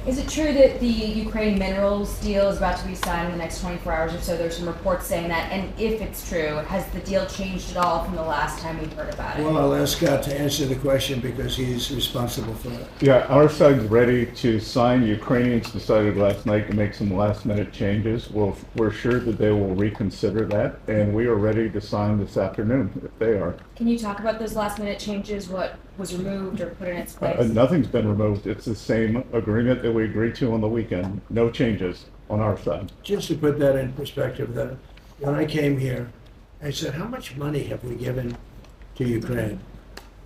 Is it true that the Ukraine minerals deal is about to be signed in the next 24 hours or so? There's some reports saying that. And if it's true, has the deal changed at all from the last time we heard about it? Well, I'll ask Scott to answer the question because he's responsible for it. Yeah, our side's ready to sign. Ukrainians decided last night to make some last-minute changes. We're sure that they will reconsider that, and we are ready to sign this afternoon if they are. Can you talk about those last-minute changes? What was removed or put in its place? Nothing's been removed. It's the same agreement that we agreed to on the weekend. No changes on our side. Just to put that in perspective, that when I came here, I said, how much money have we given to Ukraine?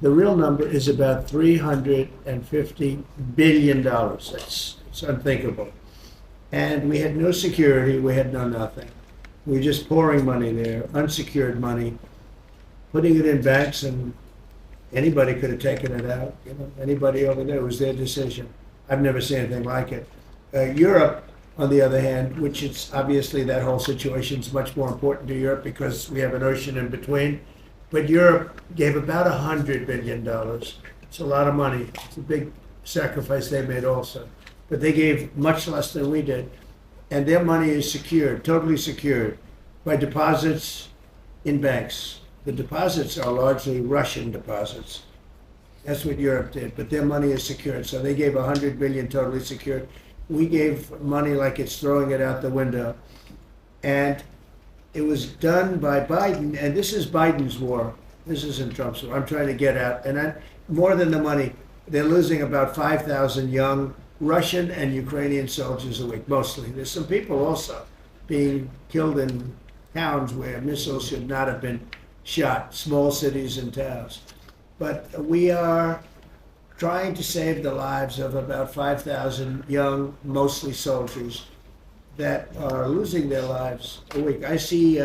The real number is about $350 billion. It's unthinkable. And we had no security, we had no nothing. We were just pouring money there, unsecured money, putting it in banks, and anybody could have taken it out. You know, anybody over there, it was their decision. I've never seen anything like it. Europe, on the other hand, which is obviously that whole situation is much more important to Europe because we have an ocean in between. But Europe gave about $100 billion. It's a lot of money. It's a big sacrifice they made also. But they gave much less than we did. And their money is secured, totally secured, by deposits in banks. The deposits are largely Russian deposits. That's what Europe did, but their money is secured. So they gave $100 billion totally secured. We gave money like it's throwing it out the window. And it was done by Biden, and this is Biden's war. This isn't Trump's war. I'm trying to get out. And more than the money, they're losing about 5,000 young Russian and Ukrainian soldiers a week, mostly. There's some people also being killed in towns where missiles should not have been shot, small cities and towns. But we are trying to save the lives of about 5,000 young, mostly soldiers, that are losing their lives a week. I see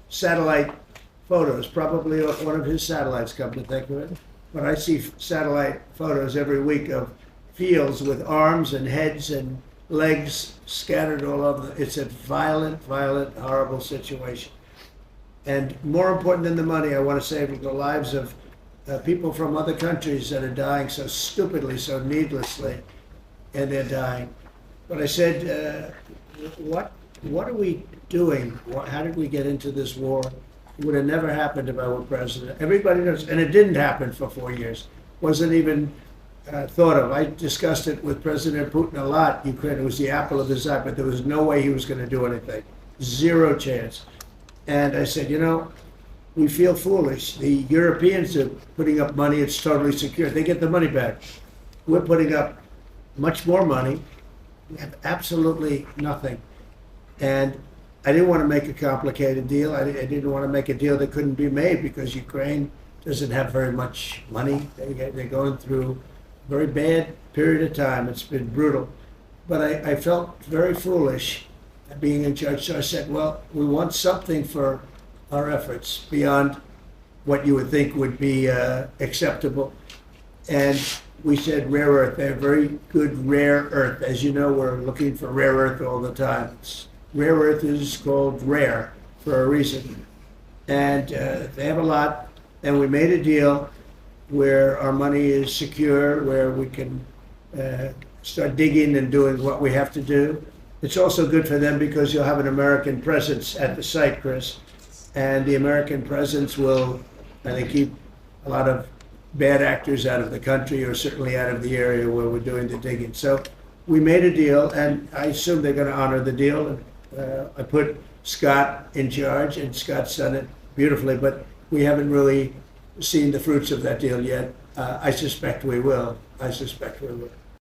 satellite photos, probably off one of his satellites, come to think of it. But I see satellite photos every week of fields with arms and heads and legs scattered all over. It's a violent, violent, horrible situation. And more important than the money, I want to save the lives of people from other countries that are dying so stupidly, so needlessly, and they're dying. But I said, what are we doing? How did we get into this war? It would have never happened if I were president. Everybody knows, and it didn't happen for 4 years. Wasn't even thought of. I discussed it with President Putin a lot. Ukraine was the apple of his eye, but there was no way he was going to do anything. Zero chance. And I said, you know, we feel foolish. The Europeans are putting up money. It's totally secure. They get the money back. We're putting up much more money. We have absolutely nothing. And I didn't want to make a complicated deal. I didn't want to make a deal that couldn't be made because Ukraine doesn't have very much money. They're going through a very bad period of time. It's been brutal. But I felt very foolish being in charge. So I said, well, we want something for our efforts beyond what you would think would be acceptable. And we said rare earth. They have very good rare earth. As you know, we're looking for rare earth all the time. Rare earth is called rare for a reason. And they have a lot. And we made a deal where our money is secure, where we can start digging and doing what we have to do. It's also good for them because you'll have an American presence at the site, Chris. And the American presence will, I think, keep a lot of bad actors out of the country, or certainly out of the area where we're doing the digging. So we made a deal, and I assume they're going to honor the deal. I put Scott in charge, and Scott's done it beautifully, but we haven't really seen the fruits of that deal yet. I suspect we will.